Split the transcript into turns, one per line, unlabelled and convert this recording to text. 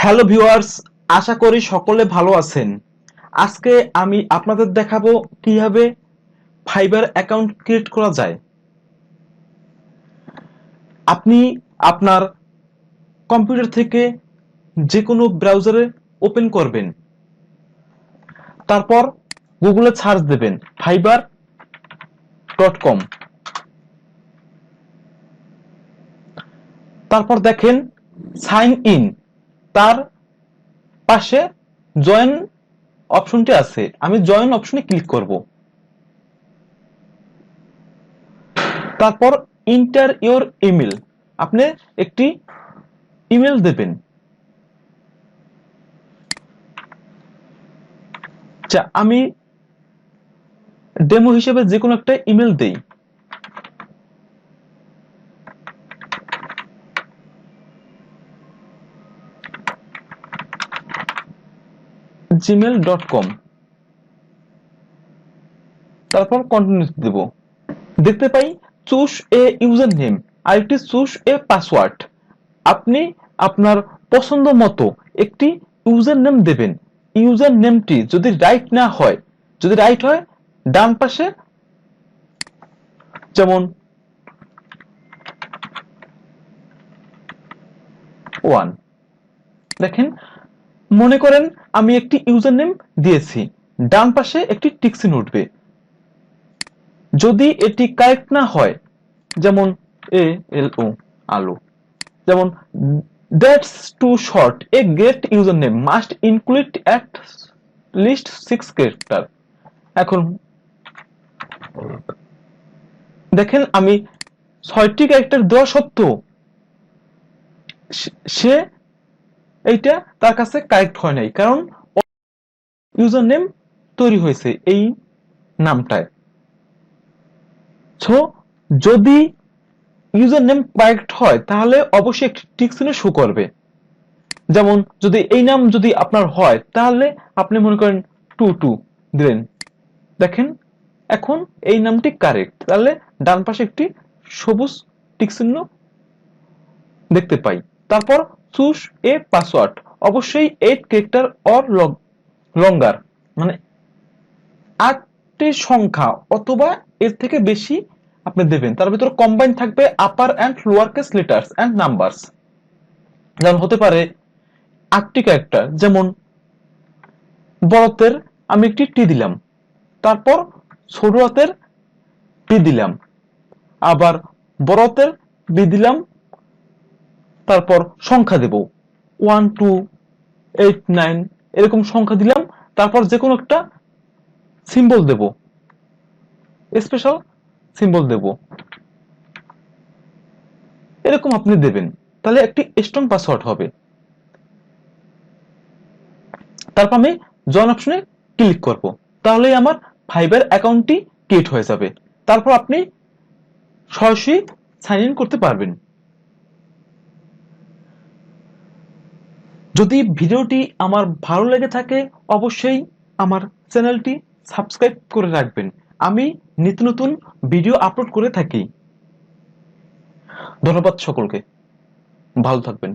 Hello viewers, আশা করি সকলে ভালো আছেন। আজকে আমি আপনাদের দেখাবো কিভাবে ফাইবার অ্যাকাউন্ট ক্রিয়েট করা যায়। আপনি আপনার কম্পিউটার থেকে যে কোনো ব্রাউজারে ওপেন করবেন, তারপর গুগলে সার্চ দেবেন fiverr.com। তারপর দেখেন সাইন ইন, তার পাশে জয়েন অপশনটি আছে। আমি জয়েন অপশনে ক্লিক করব। তারপর ইন্টার ইওর ইমেল, আপনি একটি ইমেল দেবেন। আমি ডেমো হিসেবে যে কোনো একটা ইমেল দেই। gmail.com, তারপর কন্টিনিউ দেব। দেখতে পাই চুজ এ ইউজার নেম আর একটি চুজ এ পাসওয়ার্ড। আপনি আপনার পছন্দ মতো একটি ইউজার নেম দেবেন। ইউজার নেমটি যদি রাইট না হয়, যদি রাইট হয় ডান পাশে, যেমন 1। দেখেন, মনে করেন আমি একটি ইউজার নেম দিয়েছি, ডান পাশে একটি টিক চিহ্ন উঠবে। যদি এটি কারেক্ট না হয়, যেমন ALO আলো, যেমন that's too short, a get user name must include at least 6 character. এখন দেখেন আমি 6টি ক্যারেক্টার দেওয়া সত্ত্বেও সে এইটা তার কাছে কারেক্ট হয় নাই, কারণ ইউজার নেম তৈরি হয়েছে এই নামটায়। সো যদি ইউজার নেম কারেক্ট হয় তাহলে অবশ্যই একটি টিক চিহ্ন শো করবে। যেমন যদি এই নাম যদি আপনার হয় তাহলে আপনি মনে করেন 22 দিলেন, দেখেন এখন এই নামটি কারেক্ট, তাহলে ডান পাশে একটি সবুজ টিক চিহ্ন দেখতে পাই। তারপর চুজ এ পাসওয়ার্ড, অবশ্যই 8 ক্যারেক্টার অর লঙ্গার, মানে 8টি সংখ্যা অথবা এর থেকে বেশি আপনি দেবেন। তার ভিতরে কম্বাইন থাকবে upper and lower case letters and numbers. যেমন হতে পারে 8টি ক্যারেক্টার, যেমন বড়তের আমি একটি টি দিলাম, তারপর ছোট হাতের বি দিলাম, আবার বড় হাতের বি দিলাম, তারপর সংখ্যা দেব 1 2 8 9 এরকম সংখ্যা দিলাম। তারপর যে কোনো একটা সিম্বল দেব, স্পেশাল সিম্বল দেব, এরকম আপনি দেবেন, তাহলে একটি স্ট্রং পাসওয়ার্ড হবে। তারপর আমি জয়েন অপশনে ক্লিক করব, তাহলেই আমার ফাইবার অ্যাকাউন্টটি ক্রিয়েট হয়ে যাবে। তারপর আপনি সরাসরি সাইন ইন করতে পারবেন। যদি ভিডিওটি আমার ভালো লেগে থাকে অবশ্যই আমার চ্যানেলটি সাবস্ক্রাইব করে রাখবেন। আমি নিত্য নতুন ভিডিও আপলোড করে থাকি। ধন্যবাদ সকলকে, ভালো থাকবেন।